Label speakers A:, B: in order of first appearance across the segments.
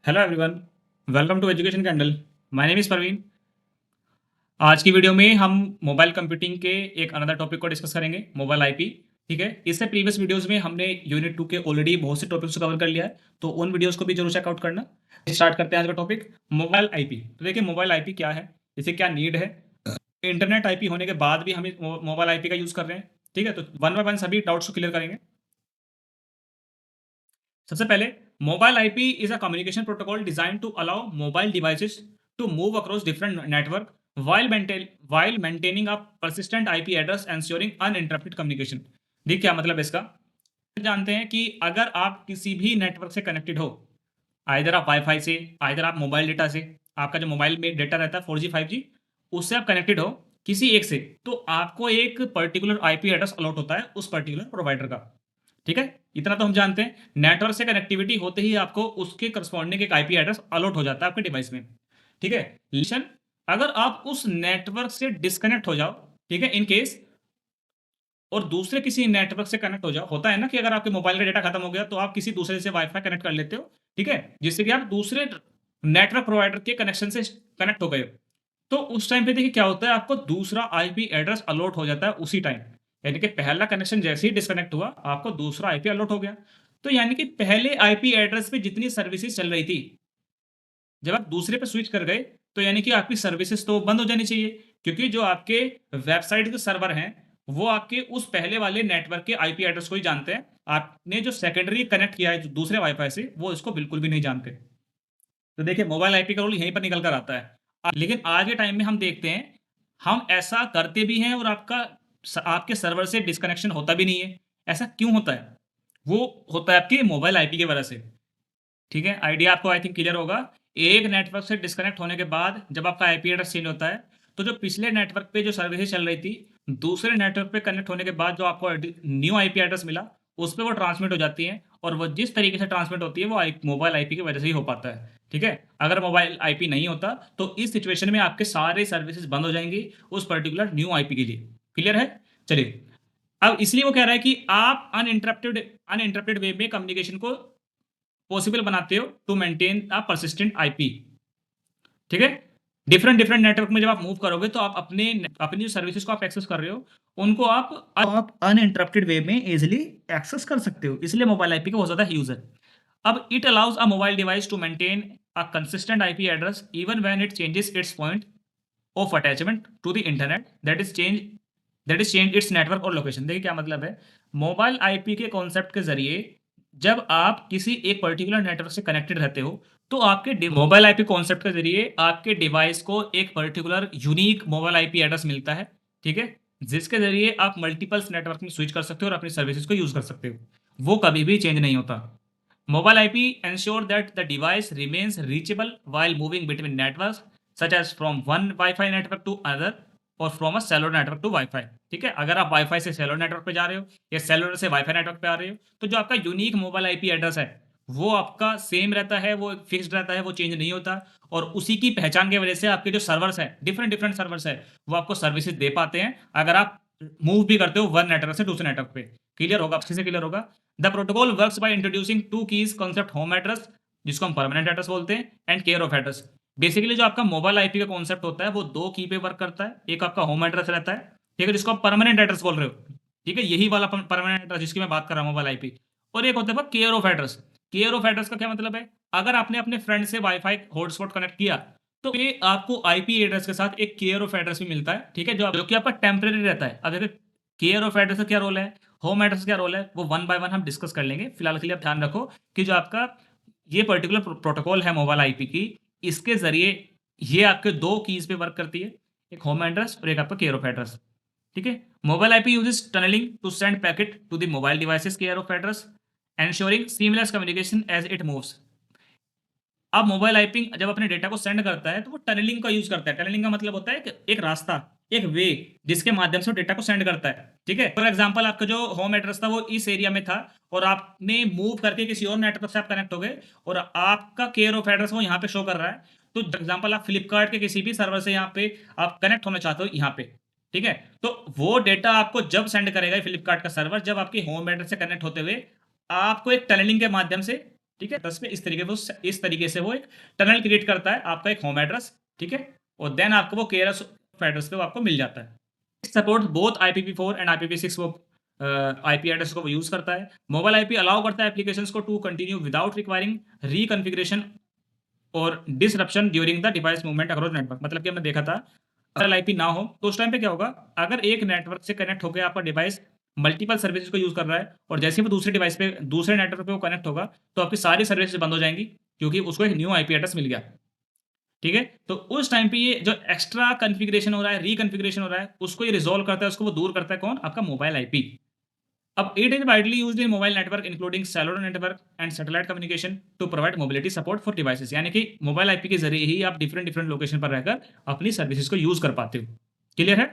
A: Hello everyone, welcome to Education Candle. My name is Parveen. आज की video में हम मोबाइल कंप्यूटिंग के एक अनदर टॉपिक को डिस्कस करेंगे, मोबाइल आईपी। ठीक है, इससे प्रीवियस वीडियोस में हमने यूनिट 2 के ऑलरेडी बहुत से टॉपिक्स को कवर कर लिया है, तो उन वीडियोस को भी जरूर चेकआउट करना। स्टार्ट करते हैं आज का टॉपिक, मोबाइल आईपी। तो देखिए, मोबाइल आईपी क्या है, इसे क्या नीड है। इंटरनेट आईपी होने के बाद भी हम इस मोबाइल आईपी का यूज़ कर रहे हैं। ठीक है, तो वन बाय वन सभी डाउट्स को क्लियर करेंगे। सबसे पहले, mobile IP is a communication protocol design to allow mobile devices to move across different network while maintaining a persistent IP address ensuring uninterrupted communication। देखिए क्या मतलब है इसका। जानते हैं कि अगर आप किसी भी नेटवर्क से कनेक्टेड हो, आइदर आप वाईफाई से, आइदर आप मोबाइल डेटा से, आपका जो मोबाइल में डेटा रहता है 4G 5G, उससे आप कनेक्टेड हो किसी एक से, तो आपको एक पर्टिकुलर आईपी एड्रेस अलॉट होता है उस पर्टिकुलर प्रोवाइडर का। ठीक है, इतना तो हम जानते हैं। नेटवर्क से कनेक्टिविटी होते ही आपको उसके करस्पॉन्डिंग एक आईपी एड्रेस अलॉट हो जाता है आपके डिवाइस में। ठीक है, लेकिन अगर आप उस नेटवर्क से डिस्कनेक्ट हो जाओ, ठीक है, इन केस, और दूसरे किसी नेटवर्क से कनेक्ट हो जाओ, होता है ना कि अगर आपके मोबाइल का डेटा खत्म हो गया तो आप किसी दूसरे से वाईफाई कनेक्ट कर लेते हो। ठीक है, जिससे कि आप दूसरे नेटवर्क प्रोवाइडर के कनेक्शन से कनेक्ट हो गए हो। तो उस टाइम पे देखिए क्या होता है, आपको दूसरा आईपी एड्रेस अलॉट हो जाता है उसी टाइम। यानी कि पहला कनेक्शन जैसे ही डिस्कनेक्ट हुआ, आपको दूसरा आईपी अलॉट हो गया। तो यानी कि पहले आईपी एड्रेस पे जितनी सर्विसेज चल रही थी, जब आप दूसरे पे स्विच कर गए, तो यानी कि आपकी सर्विसेज तो बंद हो जानी चाहिए, क्योंकि जो आपके वेबसाइट के सर्वर हैं, वो आपके उस पहले वाले नेटवर्क के आईपी एड्रेस को ही जानते हैं। आपने जो सेकेंडरी कनेक्ट किया है जो दूसरे वाईफाई से, वो इसको बिल्कुल भी नहीं जानते। तो देखिए, मोबाइल आईपी का रोल यहीं पर निकल कर आता है। लेकिन आज के टाइम में हम देखते हैं, हम ऐसा करते भी हैं और आपके सर्वर से डिस्कनेक्शन होता भी नहीं है। ऐसा क्यों होता है? वो होता है आपके मोबाइल आईपी की वजह से। ठीक है, आइडिया आपको आई थिंक क्लियर होगा। एक नेटवर्क से डिस्कनेक्ट होने के बाद जब आपका आईपी एड्रेस चेंज होता है, तो जो पिछले नेटवर्क पे जो सर्विसेज चल रही थी, दूसरे नेटवर्क पे कनेक्ट होने के बाद जो आपको न्यू आईपी एड्रेस मिला, उस पे वो ट्रांसमिट हो जाती है। और वो जिस तरीके से ट्रांसमिट होती है, वो मोबाइल आईपी की वजह से ही हो पाता है। ठीक है, अगर मोबाइल आईपी नहीं होता, तो इस सिचुएशन में आपके सारे सर्विसेज बंद हो जाएंगी उस पर्टिकुलर न्यू आईपी के लिए। क्लियर है? चलिए, अब इसलिए वो कह रहा है कि आप अनइंटरप्टेड अनइंटरप्टेड वे में कम्युनिकेशन को पॉसिबल बनाते हो to maintain a persistent IP. ठीक है, डिफरेंट डिफरेंट नेटवर्क में जब आप मूव करोगे, तो आप अपनी जो सर्विसेज को आप एक्सेस कर रहे हो, उनको आप अनइंटरप्टेड वे में इजिली एक्सेस कर सकते हो। इसलिए मोबाइल आईपी का बहुत ज्यादा यूज है। अब it allows a mobile device to maintain a consistent IP address even when it changes its point of attachment to the internet, that is change its network और लोकेशन। देखिए क्या मतलब है। मोबाइल आईपी के concept के जरिए जब आप किसी एक पर्टिकुलर नेटवर्क से कनेक्टेड रहते हो, तो आपके मोबाइल आईपी कॉन्सेप्ट के जरिए आपके डिवाइस को एक particular unique mobile IP address मिलता है। ठीक है, जिसके जरिए आप मल्टीपल्स नेटवर्क में स्विच कर सकते हो और अपनी सर्विसेज को यूज कर सकते हो। वो कभी भी चेंज नहीं होता। Mobile IP ensure that the device remains reachable while moving between networks, such as from one Wi-Fi network to other और from a cellular network to wifi. ठीक है, अगर आप वाईफाई से सेलुलर नेटवर्क पे जा रहे हो या सेलुलर से वाईफाई नेटवर्क पे आ रहे हो, तो जो आपका यूनिक मोबाइल आईपी एड्रेस है, वो आपका सेम रहता है, वो फिक्स्ड रहता है, वो चेंज नहीं होता। और उसी की पहचान की वजह से आपके जो सर्वर्स हैं, डिफरेंट डिफरेंट सर्वर्स है, वो आपको सर्विसेज दे पाते हैं अगर आप मूव भी करते हो वन नेटवर्क से दूसरे नेटवर्क पे। क्लियर होगा? अच्छे से क्लियर होगा। The protocol works by introducing two keys concept, home address, जिसको हम परमानेंट एड्रेस बोलते हैं, and care of address. Basically जो आपका मोबाइल आईपी का कॉन्सेप्ट होता है, वो दो की पे वर्क करता है। एक आपका होम एड्रेस रहता है, ठीक है, जिसको आप परमानेंट एड्रेस बोल रहे हो। ठीक है, यही वाला परमानेंट एड्रेस जिसकी मैं बात कर रहा हूँ, मोबाइल आईपी। और एक होता है care of address. Care of address का क्या मतलब है? अगर आपने अपने फ्रेंड से वाईफाई हॉटस्पॉट कनेक्ट किया, तो ये आपको आईपी एड्रेस के साथ एक केयर ऑफ एड्रेस भी मिलता है। ठीक है, जो कि आपका टेम्परेरी रहता है। अब देखिए, केयर ऑफ एड्रेस का क्या रोल है, होम एड्रेस का क्या रोल है, वो वन बाय वन हम डिस्कस कर लेंगे। फिलहाल के लिए आप ध्यान रखो कि जो आपका ये पर्टिकुलर प्रोटोकॉल है मोबाइल आईपी की, इसके जरिए ये आपके दो कीज पे वर्क करती है, एक होम एड्रेस और एक आपका केयर ऑफ एड्रेस। ठीक है, mobile IP uses tunneling to send packet to the mobile devices care of address, ensuring seamless communication as it moves। अब मोबाइल आईपी जब अपने डेटा को सेंड करता है, तो वो टनलिंग का यूज करता है। टनलिंग का मतलब होता है कि एक रास्ता, एक वे, जिसके माध्यम से वो डेटा को सेंड करता है। ठीक है, फॉर एग्जांपल आपका जो होम एड्रेस था वो इस एरिया में था, और आपने मूव करके किसी और नेटवर्क से आप कनेक्ट हो गए, और आपका केयर ऑफ एड्रेस वो यहाँ पे शो कर रहा है। तो एग्जाम्पल, आप फ्लिपकार्ट के किसी भी सर्वर से यहाँ पे आप कनेक्ट होना चाहते हो यहाँ पे। ठीक है, तो वो डेटा आपको जब सेंड करेगा फ्लिपकार्ट का सर्वर, जब आपके होम एड्रेस से कनेक्ट होते हुए आपको एक टनलिंग के माध्यम से ठीक है, एड्रेस पे इस तरीके से वो एक टनल क्रिएट करता है आपका एक होम एड्रेस, ठीक है, और देन आपको वो केयर ऑफ एड्रेस पे वो आपको मिल जाता है। Support both IPv4 and IPv6 वो आईपी एड्रेस को वो यूज करता है। मोबाइल आईपी अलाउ करता है एप्लीकेशंस को टू कंटिन्यू विदाउट रिक्वायरिंग रीकॉन्फ़िगरेशन और disruption during the device movement across network. मतलब कि हमने देखा था अगर आईपी ना हो तो उस टाइम पे क्या होगा, अगर एक नेटवर्क से कनेक्ट होकर आपका डिवाइस मल्टीपल सर्विसेज को यूज कर रहा है और जैसे ही वो दूसरे डिवाइस पे दूसरे नेटवर्क पे वो कनेक्ट होगा तो आपकी सारी सर्विसेज बंद हो जाएंगी क्योंकि उसको एक न्यू आईपी एड्रेस मिल गया। ठीक है, तो उस टाइम पे ये जो एक्स्ट्रा कॉन्फ़िगरेशन हो रहा है, रीकॉन्फ़िगरेशन हो रहा है, उसको ये रिज़ॉल्व करता है, उसको वो दूर करता है कौन? आपका मोबाइल आईपी। अब it is widely used in mobile network including cellular network and satellite communication to provide mobility support for devices. यानी कि मोबाइल आईपी के ज़रिए ही आप डिफरेंट डिफरेंट लोकेशन पर रहकर अपनी सर्विसेज को यूज़ कर पाते हो। क्लियर है?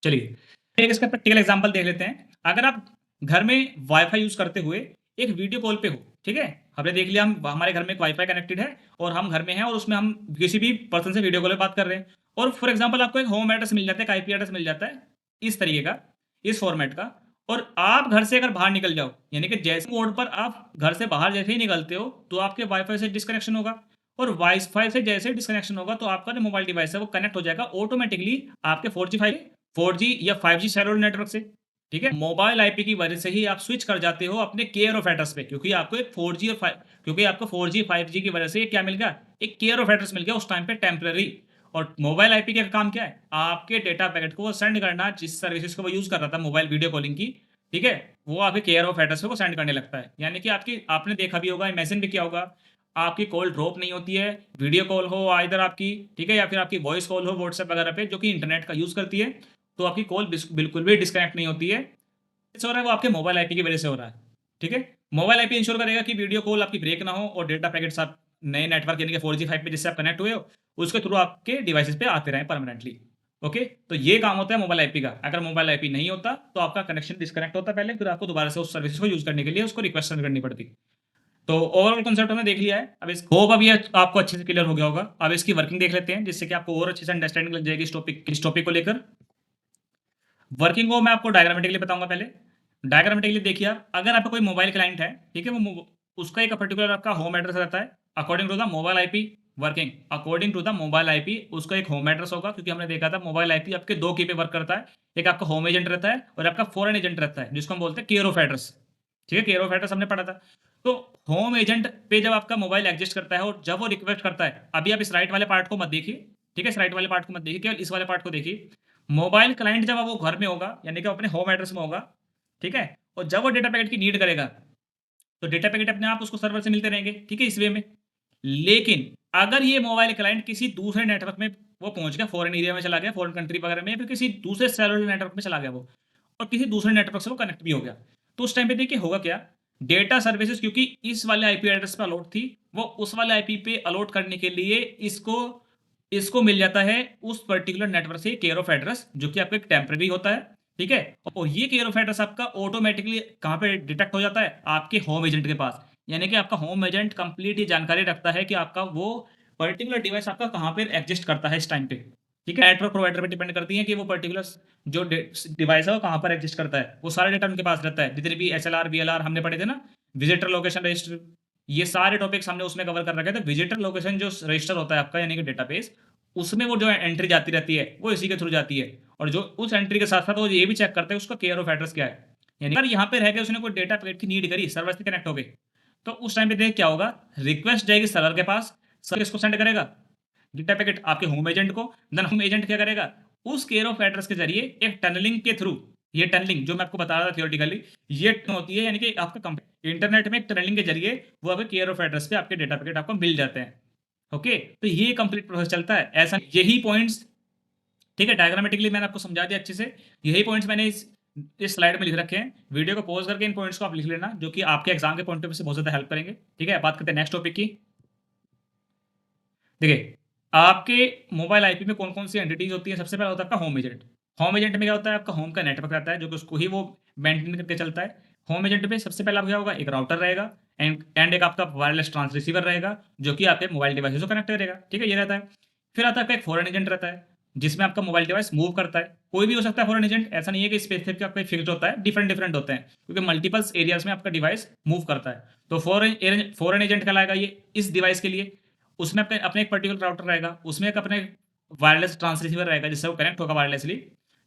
A: चलिए, एक इसका प्रैक्टिकल एग्जांपल देख लेते हैं। अगर आप घर में वाईफाई यूज़ करते हुए एक वीडियो कॉल पे हो, ठीक है? हमने देख लिया हम हमारे घर में एक वाईफाई कनेक्टेड है और हम घर में हैं और उसमें हम किसी भी पर्सन से वीडियो कॉल पे बात कर रहे हैं और फॉर एग्जांपल आपको एक होम एड्रेस मिल जाता है, एक आईपी एड्रेस मिल जाता है, इस तरीके का, इस फॉर्मेट का, और आप घर से अगर बाहर निकल जाओ, यानी कि जैसे मोड पर आप घर से बाहर जैसे ही निकलते हो, तो आपके वाईफाई से डिस्कनेक्शन होगा और वाईफाई से जैसे ही डिस्कनेक्शन होगा, तो आपका जो मोबाइल डिवाइस है वो कनेक्ट हो जाएगा ऑटोमेटिकली आपके 4G या 5G सेलुलर नेटवर्क से। ठीक है, मोबाइल आईपी की वजह से ही आप स्विच कर जाते हो अपने केयर ऑफ एड्रेस पे, क्योंकि आपको एक 4G और 5 क्योंकि आपको 4G 5G की वजह से क्या मिल गया, एक केयर ऑफ एड्रेस मिल गया उस टाइम पे टेम्पररी। और मोबाइल आईपी का काम क्या है, आपके डेटा पैकेट को सेंड करना, जिस सर्विसेज को वो यूज कर रहा था मोबाइल वीडियो कॉलिंग की, ठीक है, वो आपके केयर ऑफ एड्रेस पे वो सेंड करने लगता है। यानी कि आपकी आपने देखा भी होगा, इमेजिन भी किया होगा, आपकी कॉल ड्रॉप नहीं होती है, वीडियो कॉल हो इधर आपकी, ठीक है, या फिर आपकी वॉइस कॉल हो व्हाट्सएप वगैरह पे जो कि इंटरनेट का यूज करती है, तो आपकी कॉल बिल्कुल भी डिस्कनेक्ट नहीं होती है। हो रहा है वो आपके मोबाइल आईपी की वजह से हो रहा है। ठीक है, मोबाइल आईपी इंश्योर करेगा कि वीडियो कॉल आपकी ब्रेक ना हो और डेटा पैकेट्स आप नए नेटवर्क यानी कि 4G 5 पे जिससे आप कनेक्ट हुए हो उसके थ्रू आपके डिवाइसेस पे आते रहें परमानेंटली। ओके, तो ये काम होता है मोबाइल आईपी का। अगर मोबाइल आईपी नहीं होता तो आपका कनेक्शन डिस्कनेक्ट होता पहले, फिर आपको दोबारा से उस सर्विस को यूज करने के लिए उसको रिक्वेस्ट सेंड करनी पड़ती। तो ओवरऑल कॉन्सेप्ट हमने देख लिया है। अब इस होप अब ये आपको अच्छे से क्लियर हो गया होगा। अब इसकी वर्किंग देख लेते हैं जिससे कि आपको और अच्छे से अंडरस्टैंडिंग लग जाएगी इस टॉपिक को लेकर। वर्किंग को मैं आपको डायग्रामेटिकली बताऊंगा। पहले डायग्रामेटिकली देखिए आप, अगर आपका कोई मोबाइल क्लाइंट है, ठीक है, वो उसका एक पर्टिकुलर आपका होम एड्रेस रहता है according to the mobile IP. Working according to the mobile IP, उसका एक होम एड्रेस होगा, क्योंकि हमने देखा था मोबाइल आईपी आपके दो की पे वर्क करता है। एक आपका होम एजेंट रहता है और आपका फॉरेन एजेंट रहता है, जिसको हम बोलते हैं केयर ऑफ एड्रेस। ठीक है, केयर ऑफ एड्रेस हमने पढ़ा था। तो होम एजेंट पे जब आपका मोबाइल एग्जिस्ट करता है और जब वो रिक्वेस्ट करता है, अभी आप इस राइट वाले पार्ट को मत देखिए, ठीक है, इस राइट वाले पार्ट को मत देखिए, केवल इस वाले पार्ट को देखिए। मोबाइल क्लाइंट जब वो घर में होगा, यानी कि अपने होम एड्रेस में होगा, ठीक है, और जब वो डेटा पैकेट की नीड करेगा तो डेटा पैकेट अपने आप उसको सर्वर से मिलते रहेंगे, ठीक है, इस वे में। लेकिन अगर ये मोबाइल क्लाइंट किसी दूसरे नेटवर्क में वो पहुंच गया, फॉरेन एरिया में चला गया, फॉरेन कंट्री वगैरह में, या फिर किसी दूसरे सेलुलर नेटवर्क में चला गया वो, और किसी दूसरे नेटवर्क से वो कनेक्ट भी हो गया, तो उस टाइम पे देखिए होगा क्या, डेटा सर्विसेज क्योंकि इस वाले आईपी एड्रेस पे अलॉट थी, वो उस वाले आईपी पे अलॉट करने के लिए इसको इसको मिल जाता है उस पर्टिकुलर नेटवर्क से केयर ऑफ एड्रेस, जो कि आपका एक टेम्पररी होता है। ठीक है, और ये केयर ऑफ एड्रेस आपका ऑटोमेटिकली कहाँ पे डिटेक्ट हो जाता है, आपके होम एजेंट के पास। यानी कि आपका होम एजेंट कंप्लीट ही जानकारी रखता है कि आपका वो पर्टिकुलर डिवाइस आपका कहाँ पे एग्जिस्ट करता है इस टाइम पे। ठीक है, नेटवर्क प्रोवाइडर पे डिपेंड करती है कि वो पर्टिकुलर जो डिवाइस है वो कहाँ पर एग्जिस्ट करता है, वो सारा डेटा उनके पास रहता है। जितने भी SLR VLR हमने पढ़े थे ना, विजिटर लोकेशन रजिस्टर, ये सारे टॉपिक्स हमने उसमें कवर कर रखे थे। विजिटर लोकेशन जो रजिस्टर होता है आपका, यानी कि डेटाबेस, उसमें वो जो एंट्री जाती रहती है वो इसी के थ्रू जाती है, और जो उस एंट्री के साथ साथ वो ये भी चेक करते हैं उसका केयर ऑफ एड्रेस क्या है। यानी अगर यहाँ पे रह के उसने कोई डेटा पैकेट की नीड करी, सर्वर से कनेक्ट हो गए, तो उस टाइम पे देख क्या होगा, रिक्वेस्ट जाएगी सर्वर के पास, सर्वर इसको सेंड करेगा डेटा पैकेट आपके होम एजेंट को। देन होम एजेंट क्या करेगा, उस केयर ऑफ एड्रेस के जरिए एक टनलिंग के थ्रू, ये टनलिंग जो मैं आपको बता रहा था थियोरेटिकली, ये होती है, यानी कि आपका इंटरनेट में एक टनलिंग के जरिए वो आपके केयर ऑफ एड्रेस पे आपके डेटा पैकेट आपको मिल जाते हैं। ओके, तो ये कंप्लीट प्रोसेस चलता है ऐसा, यही पॉइंट्स, ठीक है, डायग्रामेटिकली मैंने आपको समझा दिया अच्छे से। यही पॉइंट्स मैंने इस स्लाइड में लिख रखे हैं। वीडियो को पॉज करके इन पॉइंट्स को आप लिख लेना, जो कि आपके एग्जाम के पॉइंट ऑफ व्यू से बहुत ज्यादा हेल्प करेंगे। ठीक है, बात करते हैं नेक्स्ट टॉपिक की। देखिए, आपके मोबाइल आईपी में कौन कौन सी एंटिटीज होती है। सबसे पहला होता है आपका होम एजेंट। होम एजेंट में क्या होता है, आपका होम का नेटवर्क रहता है जो कि उसको ही वो मेंटेन करके चलता है। होम एजेंट पे सबसे पहला क्या होगा, एक राउटर रहेगा एंड एक आपका वायरलेस ट्रांस रिसीवर रहेगा, जो कि आपके मोबाइल डिवाइस को कनेक्ट करेगा। ठीक है, ये रहता है। फिर आता है आपका एक फॉरेन एजेंट रहता है, जिसमें आपका मोबाइल डिवाइस मूव करता है। कोई भी हो सकता है फॉरेन एजेंट, ऐसा नहीं है कि स्पेसिफिक आपका फिक्स्ड होता है, डिफरेंट डिफरेंट होते हैं, क्योंकि मल्टीपल्स एरियाज में आपका डिवाइस मूव करता है। तो फॉरेन एजेंट कहलाएगा ये इस डिवाइस के लिए। उसमें अपने अपने एक पर्टिकुलर राउटर रहेगा, उसमें एक अपने वायरलेस ट्रांसरिसीवर रहेगा जिससे वो कनेक्ट होगा वायरलेसली।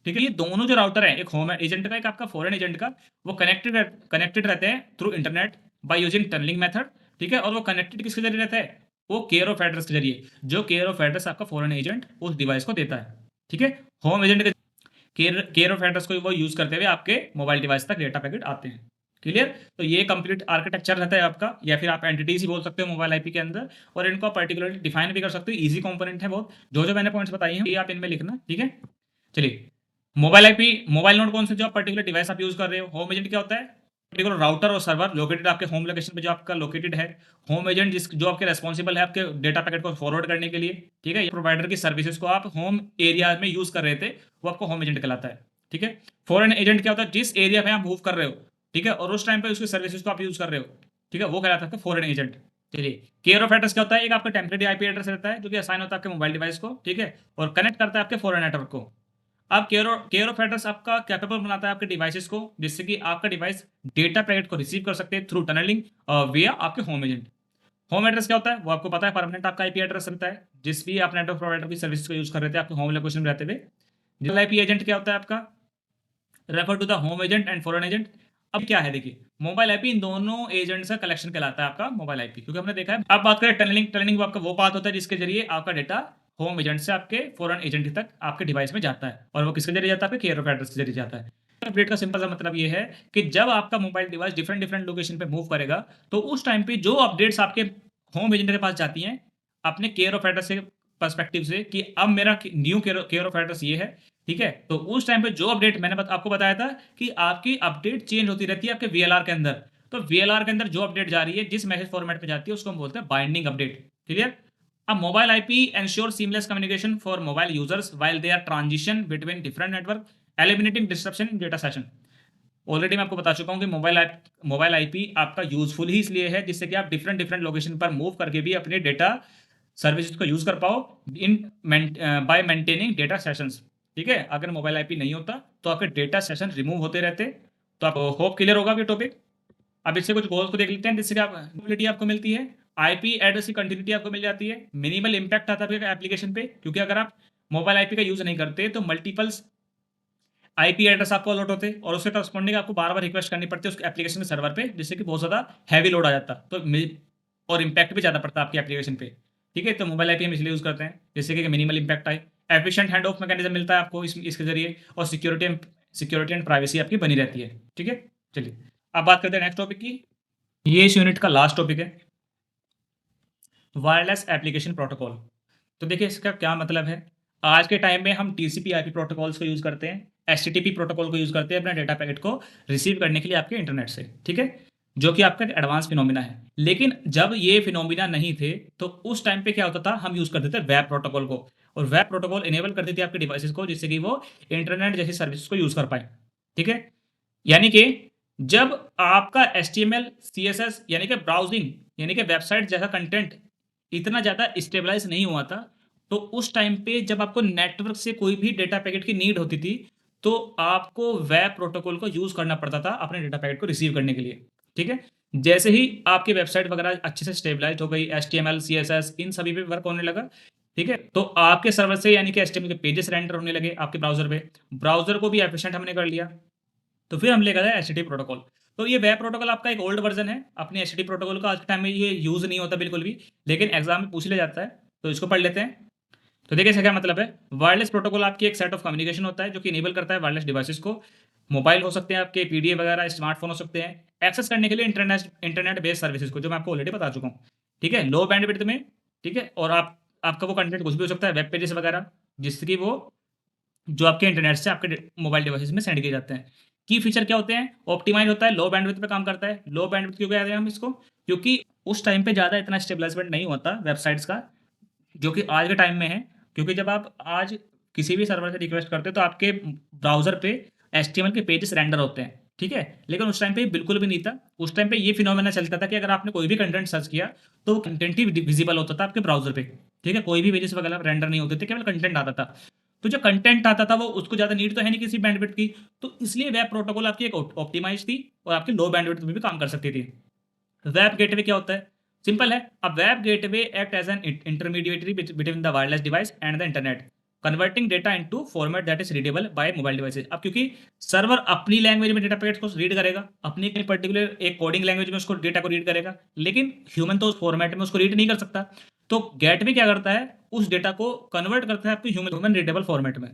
A: ठीक है, ये दोनों जो राउटर है, एक होम एजेंट का, एक आपका फॉरेन एजेंट का, वो कनेक्टेड रहते हैं through internet by using tunneling method. ठीक है, और वो कनेक्टेड किसके जरिए रहता है, वो केयर ऑफ एड्रेस के जरिए, जो केयर ऑफ एड्रेस आपका फॉरेन एजेंट उस डिवाइस को देता है। ठीक है, होम एजेंट के केयर ऑफ एड्रेस को वो यूज करते हुए आपके मोबाइल डिवाइस तक डेटा पैकेट आते हैं। क्लियर? तो ये कंप्लीट आर्किटेक्चर रहता है आपका, या फिर आप एंटिटीज ही बोल सकते हो मोबाइल आईपी के अंदर, और इनको आप पर्टिकुलरली डिफाइन भी कर सकते हो। इजी कंपोनेंट है बहुत, जो जो मैंने पॉइंट्स बताई हैं ये आप इनमें लिखना। ठीक है, चलिए। मोबाइल आईपी, मोबाइल नोड कौन से जो आप पर्टिकुलर डिवाइस आप यूज कर रहे हो। होम एजेंट क्या होता है, पर्टिकुलर राउटर और सर्वर लोकेटेड आपके होम लोकेशन पे जो आपका लोकेटेड है। होम एजेंट जिस जो आपके रेस्पॉन्सिबल है आपके डेटा पैकेट को फॉरवर्ड करने के लिए। ठीक है, प्रोवाइडर की सर्विसेज को आप होम एरिया में यूज कर रहे थे, वो आपको होम एजेंट कहलाता है। ठीक है, फॉरेन एजेंट क्या होता है, जिस एरिया में आप मूव कर रहे हो, ठीक है, और उस टाइम पे उसकी सर्विसेज को आप यूज कर रहे हो, ठीक है, वो कहलाता है फॉरेन एजेंट। चलिए, केयर ऑफ एड्रेस क्या होता है, एक आपका टेम्परेरी आईपी एड्रेस रहता है जो कि असाइन होता है आपके मोबाइल डिवाइस को। ठीक है, और कनेक्ट करता है आपके फॉरेन नेटवर्क को। अब केयर ऑफ एड्रेस आपका कैपेबल बनाता है आपके डिवाइसेस को, जिससे कि आपका डिवाइस डेटा पैकेट को रिसीव कर सकते हैं थ्रू टनलिंग विया आपके होम एजेंट। होम एड्रेस क्या होता है, वो आपको पता है, परमानेंट आपका आईपी एड्रेस रहता है जिस भी आप नेटवर्क प्रोवाइडर की सर्विस को यूज कर रहे थे आपके होम लोकेशन में रहते हुए। डिजिटल आईपी एजेंट क्या होता है आपका, refer to the home agent and foreign agent. अब क्या है, देखिए, मोबाइल आईपी इन दोनों एजेंट्स का कलेक्शन कहलाता है आपका मोबाइल आईपी, क्योंकि हमने देखा है। अब बात करें टनलिंग, टनलिंग आपका वो बात होता है जिसके जरिए आपका डेटा होम एजेंट से आपके फॉरेन एजेंट तक आपके डिवाइस में जाता है, और वो किसके जरिए जाता है, आपके केयर ऑफ एड्रेस के जरिए जाता है। अपडेट का सिंपल सा मतलब ये है कि जब आपका mobile device different different location पे मूव करेगा, तो उस टाइम पे जो अपडेट्स आपके होम एजेंट के पास जाती हैं अपने केयर ऑफ एड्रेस के पर्सपेक्टिव से, कि अब मेरा न्यू केयर ऑफ एड्रेस ये है। ठीक है, तो उस टाइम पे जो अपडेट मैंने आपको बताया था कि आपकी अपडेट चेंज होती रहती है आपके वीएलआर के अंदर। तो वीएलआर के अंदर जो अपडेट जा रही है, जिस मैसेज फॉर्मेट में जाती है, उसको हम बोलते हैं बाइंडिंग अपडेट। क्लियर? अब mobile IP ensure seamless communication for mobile users while they are transition between different network, eliminating disruption in data session. Already मैं आपको बता चुका हूँ कि मोबाइल आईपी आपका यूजफुल ही इसलिए है जिससे कि आप डिफरेंट डिफरेंट लोकेशन पर मूव करके भी अपने डेटा सर्विसेज को यूज कर पाओ इन बाय मेंटेनिंग डेटा सेशंस। ठीक है, अगर मोबाइल आईपी नहीं होता तो आपके डेटा सेशन रिमूव होते रहते। तो आप होप क्लियर होगा कि टॉपिक। अब इससे कुछ गोल्स को देख लेते हैं जिससे कि कंटिन्यूटी आपको मिलती है, आईपी एड्रेस की कंटिन्यूटी आपको मिल जाती है, मिनिमल इंपैक्ट आता है आपके एप्लीकेशन पे, क्योंकि अगर आप मोबाइल आईपी का यूज नहीं करते तो मल्टीपल्स आईपी एड्रेस आपको अलॉट होते और उसके करस्पॉन्डिंग आपको बार बार रिक्वेस्ट करनी पड़ती है उसके एप्लीकेशन के सर्वर पे, जिससे कि बहुत ज़्यादा हैवी लोड आ जाता तो और इम्पैक्ट भी ज़्यादा पड़ता आपकी एप्लीकेशन पे। ठीक है, तो मोबाइल आईपी हम इसलिए यूज़ करते हैं जिससे कि मिनिमल इम्पैक्ट आए, एफिशिएंट हैंड ऑफ मैकेनिज्म मिलता है आपको इसके जरिए, और सिक्योरिटी एंड प्राइवेसी आपकी बनी रहती है। ठीक है, चलिए अब बात करते हैं नेक्स्ट टॉपिक की। ये इस यूनिट का लास्ट टॉपिक है, वायरलेस एप्लीकेशन प्रोटोकॉल। तो देखिए इसका क्या मतलब है। आज के टाइम में हम टीसीपी आईपी प्रोटोकॉल्स को यूज़ करते हैं, एचटीटीपी प्रोटोकॉल को यूज़ करते हैं अपने डेटा पैकेट को रिसीव करने के लिए आपके इंटरनेट से। ठीक है, जो कि आपका एडवांस फिनोमिना है। लेकिन जब ये फिनोमिना नहीं थे तो उस टाइम पे क्या होता था, हम यूज़ करते थे वेब प्रोटोकॉल को, और वेब प्रोटोकॉल इनेबल करती थी आपके डिवाइसेस को जिससे कि वो इंटरनेट जैसी सर्विसेज को यूज़ कर पाए। ठीक है, यानी कि जब आपका HTML CSS यानी कि ब्राउजिंग यानी कि वेबसाइट जैसा कंटेंट इतना ज़्यादा स्टेबलाइज नहीं हुआ था, तो उस टाइम पे जब आपको नेटवर्क से कोई भी डेटा पैकेट की नीड होती थी तो आपको वेब प्रोटोकॉल को यूज़ करना पड़ता था अपने डेटा पैकेट को रिसीव करने के लिए। ठीक है, जैसे ही आपकी वेबसाइट वगैरह अच्छे से स्टेबलाइज हो गई, HTML CSS इन सभी पे वर्क होने लगा, ठीक है, तो आपके सर्वर से यानी कि HTML के पेजेस रेंडर होने लगे आपके ब्राउजर पे, ब्राउजर को भी एफिशिएंट हमने कर लिया। तो फिर हम लेकर आए एचटीटीपी प्रोटोकॉल। तो ये वेब प्रोटोकॉल आपका एक ओल्ड वर्जन है अपने एचटीटीपी प्रोटोकॉल का, आज के टाइम में ये यूज़ नहीं होता बिल्कुल भी, लेकिन एग्जाम में पूछ लिया जाता है, तो इसको पढ़ लेते हैं। तो देखिए इसका क्या मतलब है। वायरलेस प्रोटोकॉल आपकी एक सेट ऑफ कम्युनिकेशन होता है जो कि इनेबल करता है वायरलेस डिवाइसेस को, मोबाइल हो सकते हैं आपके, पीडीए वगैरह, स्मार्टफोन हो सकते हैं, एक्सेस करने के लिए इंटरनेट बेस्ड सर्विसेज को, जो मैं आपको ऑलरेडी बता चुका हूँ। ठीक है, लो बैंडविड्थ में। ठीक है, और आपका वो कंटेंट कुछ भी हो सकता है, वेब पेजेस वगैरह, जिससे कि वो जो आपके इंटरनेट से आपके मोबाइल डिवाइसेस में सेंड किए जाते हैं। की फीचर क्या होते हैं, ऑप्टिमाइज होता है, लो बैंडविड्थ पे काम करता है। लो बैंडविड्थ क्यों कहते हैं हम इसको, क्योंकि उस टाइम पे ज़्यादा इतना स्टेबलाइजमेंट नहीं होता वेबसाइट्स का, जो कि आज के टाइम में है। क्योंकि जब आप आज किसी भी सर्वर से रिक्वेस्ट करते हो तो आपके ब्राउजर पे HTML के पेजेस रेंडर होते हैं। ठीक है, लेकिन उस टाइम पे बिल्कुल भी नहीं था। उस टाइम पे ये फिनोमेना चलता था कि अगर आपने कोई भी कंटेंट सर्च किया तो वो कंटेंट ही विजिबल होता था आपके ब्राउजर पे। ठीक है, कोई भी पेजेस वगैरह रेंडर नहीं होते थे, केवल कंटेंट आता था। तो जो कंटेंट आता था वो उसको ज़्यादा नीड तो है नहीं किसी बैंडविड्थ की, तो इसलिए वेब प्रोटोकॉल आपकी एक ऑप्टिमाइज थी और आपकी लो बैंडविड्थ में भी काम कर सकती थी। वेब गेटवे क्या होता है? सिंपल है। A web gateway act as an intermediatory between the wireless device and the internet, converting data into format that is readable by mobile devices. अब क्योंकि सर्वर अपनी लैंग्वेज में डेटा पैकेट को read करेगा, अपनी पर्टिकुलर एक coding language में उसको डेटा को रीड करेगा, लेकिन ह्यूमन तो उस फॉर्मेट में उसको रीड नहीं कर सकता। तो गेटवे क्या करता है? उस डेटा को कन्वर्ट करता है आपके ह्यूमन रीडेबल फॉर्मेट में।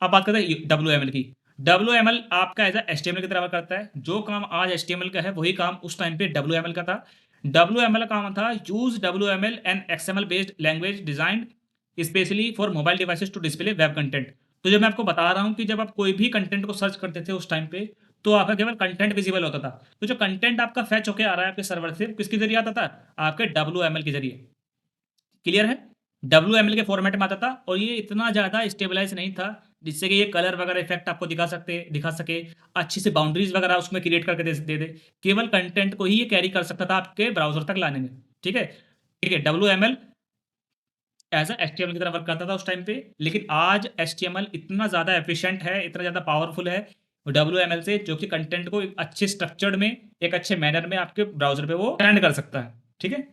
A: अब बात करते हैं WML की। WML आपका एज HTML की तरह वर्क करता है। जो काम आज HTML का है वही काम उस टाइम पे WML का था। WML का काम था use WML and XML based language designed specially for mobile devices to display web content. तो जब मैं आपको बता रहा हूँ कि जब आप कोई भी कंटेंट को सर्च करते थे उस टाइम पे, तो आपका केवल कंटेंट विजिबल होता था। तो जो कंटेंट आपका फैच होके आ रहा है आपके सर्वर से, किसके जरिए आता था? आपके WML के जरिए। क्लियर है? WML के फॉर्मेट में आता था और ये इतना ज़्यादा स्टेबलाइज नहीं था जिससे कि ये कलर वगैरह इफेक्ट आपको दिखा सके, अच्छी से बाउंड्रीज वगैरह उसमें क्रिएट करके दे दे। केवल कंटेंट को ही ये कैरी कर सकता था आपके ब्राउजर तक लाने में। ठीक है? ठीक है, WML एज अ HTML की तरह वर्क करता था उस टाइम पे, लेकिन आज HTML इतना ज़्यादा एफिशिएंट है, इतना ज़्यादा पावरफुल है WML से, जो कि कंटेंट को एक अच्छे स्ट्रक्चर्ड में, एक अच्छे मैनर में आपके ब्राउजर पे वो स्टैंड कर सकता है। ठीक है?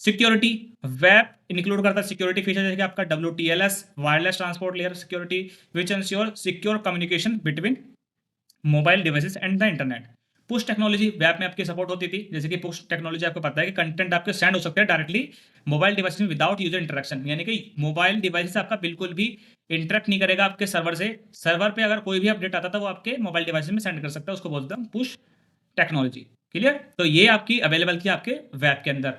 A: सिक्योरिटी, वेब इंक्लूड करता है सिक्योरिटी फीचर जैसे कि आपका WTLS, wireless transport layer security, which ensure secure communication between mobile devices and the internet. Push technology web में आपकी सपोर्ट होती थी, जैसे कि पुश टेक्नोलॉजी आपको पता है कि कंटेंट आपके सेंड हो सकते हैं डायरेक्टली मोबाइल डिवाइस में विदाउट यूजर इंटरेक्शन, यानी कि मोबाइल डिवाइस से आपका बिल्कुल भी इंटरेक्ट नहीं करेगा आपके सर्वर से। सर्वर पे अगर कोई भी अपडेट आता था वो आपके मोबाइल डिवाइस में सेंड कर सकता है, उसको बोलते हैं पुश टेक्नोलॉजी। क्लियर? तो ये आपकी अवेलेबल थी आपके वेब के अंदर।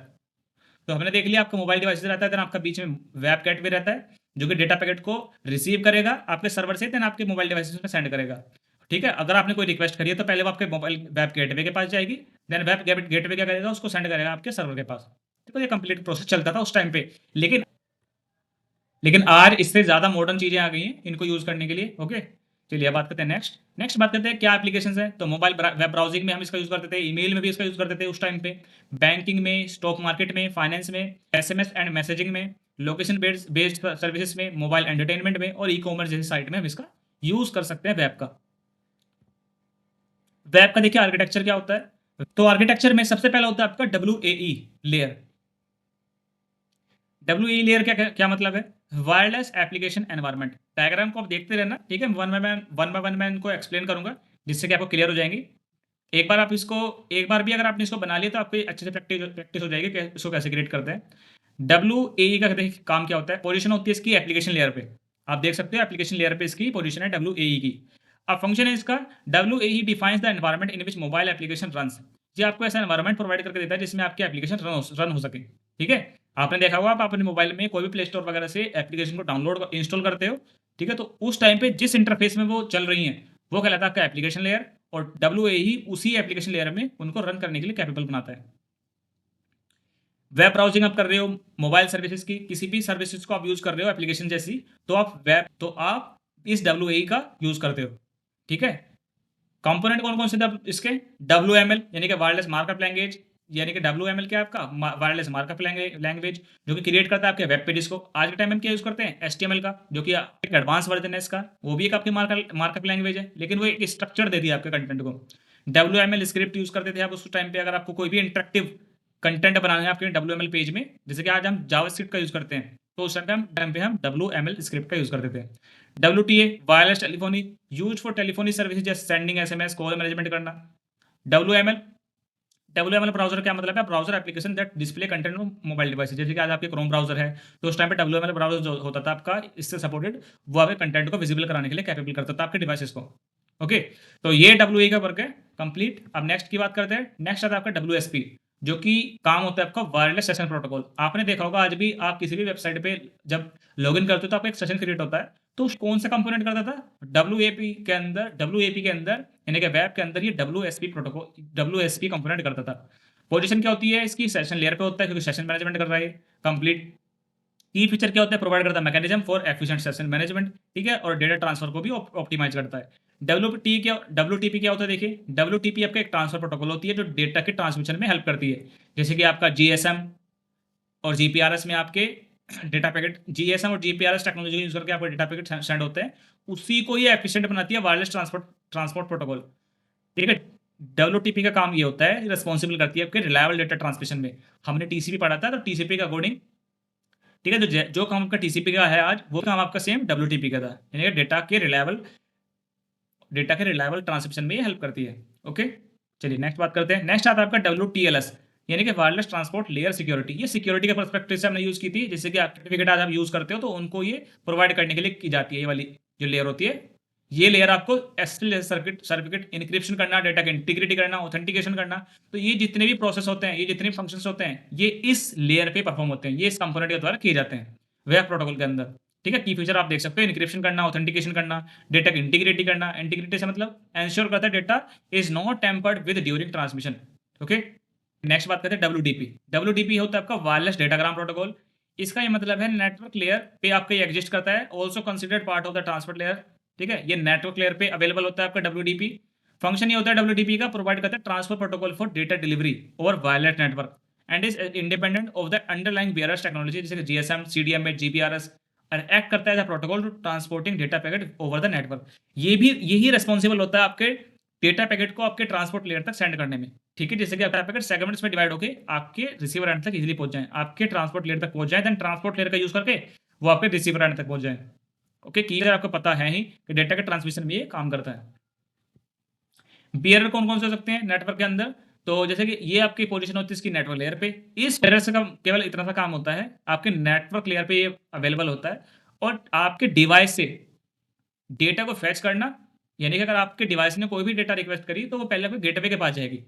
A: तो हमने देख लिया आपका मोबाइल डिवाइस रहता है, देन आपका बीच में वेब गेटवे रहता है जो कि डेटा पैकेट को रिसीव करेगा आपके सर्वर से, देन आपके मोबाइल डिवाइसेस में सेंड करेगा। ठीक है? अगर आपने कोई रिक्वेस्ट करी है तो पहले वो आपके मोबाइल वेब गेटवे के पास जाएगी, देन वेब गेटवे क्या करेगा? उसको सेंड करेगा आपके सर्वर के पास। देखो ये कंप्लीट प्रोसेस चलता था उस टाइम पे, लेकिन लेकिन आज इससे ज़्यादा मॉडर्न चीज़ें आ गई हैं इनको यूज़ करने के लिए। ओके, चलिए अब बात करते हैं नेक्स्ट। नेक्स्ट बात करते हैं क्या एप्लीकेशंस हैं। तो मोबाइल वेब ब्राउजिंग में हम इसका यूज़ करते थे, ईमेल में भी इसका यूज़ करते थे उस टाइम पे, बैंकिंग में, स्टॉक मार्केट में, फाइनेंस में, SMS एंड मैसेजिंग में, लोकेशन बेस्ड बेस्ड सर्विसेज में, मोबाइल एंटरटेनमेंट में और ई-कॉमर्स जैसी साइट में हम इसका यूज़ कर सकते हैं वेब का। वेब का देखिए आर्किटेक्चर क्या होता है। तो आर्किटेक्चर में सबसे पहला होता है आपका WAE लेयर। WAE लेयर क्या क्या क्या मतलब है? Wireless application environment. डायग्राम को आप देखते रहना, ठीक है? वन बाय वन मैं इनको एक्सप्लेन करूंगा जिससे कि आपको क्लियर हो जाएंगी। एक बार भी अगर आपने इसको बना लिया तो आपको अच्छे से प्रैक्टिस हो जाएगी कि इसको कैसे क्रिएट करते हैं। WAE का देखिए काम क्या होता है। पोजीशन होती है इसकी एप्लीकेशन लेयर पे। आप देख सकते हो एप्लीकेशन लेयर पे इसकी पोजीशन है WAE की। अब फंक्शन है इसका, WAE defines the environment in which mobile application runs. ये आपको ऐसा एनवायरनमेंट प्रोवाइड करके देता है जिसमें आपकी एप्लीकेशन रन हो सके। ठीक है? आपने देखा होगा आप अपने मोबाइल में कोई भी प्ले स्टोर वगैरह से एप्लीकेशन को डाउनलोड इंस्टॉल करते हो, ठीक है? तो उस टाइम पे जिस इंटरफेस में वो चल रही हैं वो कहलाता है आपका एप्लीकेशन लेयर, और WAE ही उसी एप्लीकेशन लेयर में उनको रन करने के लिए कैपेबल बनाता है। वेब ब्राउजिंग आप कर रहे हो मोबाइल सर्विसेज की, किसी भी सर्विसेज को आप यूज कर रहे हो एप्लीकेशन जैसी, तो आप इस WAE का यूज करते हो। ठीक है? कंपोनेंट कौन कौन से थे इसके? WML यानी कि वायरलेस मार्कअप लैंग्वेज, यानी कि WML क्या है आपका वायरलेस मार्कअप लैंग्वेज जो कि क्रिएट करता है आपके वेब पेजेस को। आज के टाइम में हम क्या यूज करते हैं? HTML का, जो कि एक एडवांस वर्जन है इसका, वो भी एक आपकी मार्कअप लैंग्वेज है, लेकिन वो एक स्ट्रक्चर देती है आपके कंटेंट को। WML स्क्रिप्ट यूज करते थे आप उस टाइम पे, अगर आपको कोई भी इंटरेक्टिव कंटेंट बनाना है आपके WML पेज में, जैसे कि आज हम जावास्क्रिप्ट का यूज करते हैं, तो उस टाइम पे हम WML स्क्रिप्ट का यूज करते थे। WTA wireless telephony, use for telephony services जैसे सेंडिंग SMS, कॉल मैनेजमेंट करना। WML WML ब्राउजर क्या मतलब है? Browser application that display content on mobile device. जैसे कि आज आपके क्रोम ब्राउजर है, तो उस टाइम पे WML ब्राउजर जो होता था आपका इससे सपोर्टेड, वो आपके कंटेंट को विजिबल कराने के लिए कैपेबल करता था आपके डिवाइसेस को। ओके, तो ये WAE का वर्क है कंप्लीट। अब नेक्स्ट की बात करते हैं। नेक्स्ट आता है आपका WSP, जो कि काम होता है आपका वायरलेस सेशन प्रोटोकॉल। आपने देखा होगा आज भी आप किसी भी वेबसाइट पे जब लॉगिन करते हो तो आपका एक सेशन क्रिएट होता है, तो कौन सा कंपोनेंट करता था? WAP के अंदर, यानी कि वेब के अंदर ये WSP प्रोटोकॉल, WSP कंपोनेंट करता था। पोजीशन क्या होती है इसकी? सेशन लेयर पे होता है क्योंकि सेशन मैनेजमेंट कर रहा है कंप्लीट। की फीचर क्या होता है? प्रोवाइड करता है mechanism for efficient session management, ठीक है? और डेटा ट्रांसफर को भी ऑप्टिमाइज करता है। WTP क्या होता है? देखिए WTP आपका एक ट्रांसफर प्रोटोकॉल होती है जो डेटा के ट्रांसमिशन में हेल्प करती है। जैसे कि आपका GSM और GPRS में आपके डेटा पैकेट, GSM और GPRS टेक्नोलॉजी यूज करके आपको डेटा पैकेट सेंड होते हैं, उसी को ये एफिशिएंट बनाती है वायरलेस ट्रांसपोर्ट ट्रांसपोर्ट प्रोटोकॉल। ठीक है? WTP का काम ये होता है, रिस्पॉन्सिबल करती है आपके रिलायबल डेटा ट्रांसमिशन में। हमने TCP पढ़ा था, तो TCP के अकॉर्डिंग, ठीक है, जो काम आपका TCP का है आज, वो काम आपका सेम WTP का था, यानी कि डेटा के रिलायबल ट्रांसमिशन में ये हेल्प करती है। ओके, चलिए नेक्स्ट बात करते हैं। नेक्स्ट आता है आपका WTLS, यानी कि वायरलेस ट्रांसपोर्ट लेयर सिक्योरिटी। ये सिक्योरिटी के पर्सपेक्टिव से हमने यूज की थी, जैसे कि आप सर्टिफिकेट आज आप यूज करते हो तो उनको ये प्रोवाइड करने के लिए की जाती है। ये वाली जो लेयर होती है, ये लेयर आपको एसएसएल सर्टिफिकेट इंक्रिप्शन करना, डेटा की इंटीग्रिटी करना, ऑथेंटिकेशन करना, तो ये जितने भी प्रोसेस होते हैं, ये जितने भी फंक्शंस होते हैं, ये इस लेयर पे परफॉर्म होते हैं, ये इस कंपोनेंट के द्वारा किए जाते हैं वेब प्रोटोकॉल के अंदर। ठीक है, की फीचर आप देख सकते हो, इंक्रिप्शन करना, ऑथेंटिकेशन करना, डेटा की इंटीग्रिटी करना। इंटीग्रिटी से मतलब एंश्योर करता है data is not tempered with during transmission. Okay, next बात करते हैं WDP। WDP होता है आपका वायरलेस डेटाग्राम प्रोटोकॉल। इसका ये मतलब है नेटवर्क लेयर पे आपका ये एग्जिस्ट करता है, also considered part of the transport layer. ठीक है, ये नेटवर्क लेयर पे अवेलेबल होता है आपका WDP। फंक्शन ये होता है WDP का, प्रोवाइड करता है transfer protocol for data delivery over wireless network and is independent of the underlying bearers technology, जैसे GSM, CDMA, GPRS, और एक्ट करता है protocol to transporting data packet over the network. ये भी यही रेस्पॉन्सिबल होता है आपके डेटा पैकेट को आपके ट्रांसपोर्ट लेयर तक सेंड करने में। ठीक है, जैसे कि आपका पैकेट सेगमेंट्स में डिवाइड होकर आपके रिसीवर एंड तक इजीली पहुंच जाए, आपके ट्रांसपोर्ट लेयर तक पहुंच जाए, देन ट्रांसपोर्ट लेयर का यूज करके वो आपके रिसीवर एंड तक पहुंच जाए। ओके, क्लियर, आपको पता है ही कि डेटा के ट्रांसमिशन में ये काम करता है। बियरर कौन कौन से हो सकते हैं नेटवर्क के अंदर? तो जैसे कि ये आपकी पोजीशन होती है इसकी नेटवर्क लेयर पे। इस बियरर से केवल इतना सा काम होता है, आपके नेटवर्क लेयर पे ये अवेलेबल होता है और आपके डिवाइस से डेटा को फैच करना, यानी कि अगर आपके डिवाइस ने कोई भी डेटा रिक्वेस्ट करी तो वो पहले आपके गेटवे के पास जाएगी,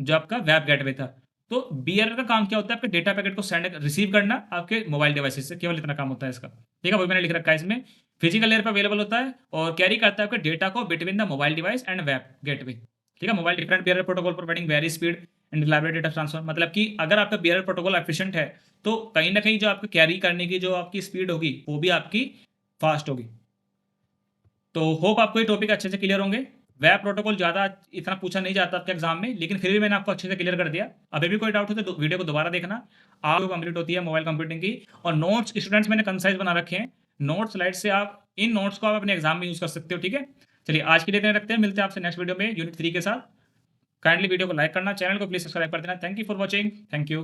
A: जो आपका वेब गेटवे था। तो बियरर का काम क्या होता है? आपके डेटा पैकेट को सेंड रिसीव करना आपके मोबाइल डिवाइसेस से, केवल इतना काम होता है इसका। ठीक है, वही मैंने लिख रखा है इसमें। फिजिकल लेयर पर अवेलेबल होता है और कैरी करता है आपके डेटा को between the mobile device and web gateway. ठीक है, mobile different bearer protocol providing very speed and reliable data transfer. मतलब कि अगर आपका बियरर प्रोटोकॉल एफिशिएंट है तो कहीं ना कहीं जो आपको कैरी करने की जो आपकी स्पीड होगी वो भी आपकी फास्ट होगी। तो होप आपको ये टॉपिक अच्छे से क्लियर होंगे। वेब प्रोटोकॉल ज़्यादा इतना पूछा नहीं जाता आपके एग्जाम में, लेकिन फिर भी मैंने आपको अच्छे से क्लियर कर दिया। अभी भी कोई डाउट हो तो वीडियो को दोबारा देखना। आपको कंप्लीट होती है मोबाइल कंप्यूटिंग की। और नोट्स स्टूडेंट्स मैंने कंसाइज बना रखे हैं, नोट स्लाइड से आप इन नोट्स को आप अपने एग्जाम में यूज कर सकते हो। ठीक है, चलिए आज के लिए इतना रखते हैं, मिलते हैं आपसे नेक्स्ट वीडियो में यूनिट 3 के साथ। काइंडली वीडियो को लाइक करना, चैनल को प्लीज सब्सक्राइब कर देना। Thank you for watching, thank you.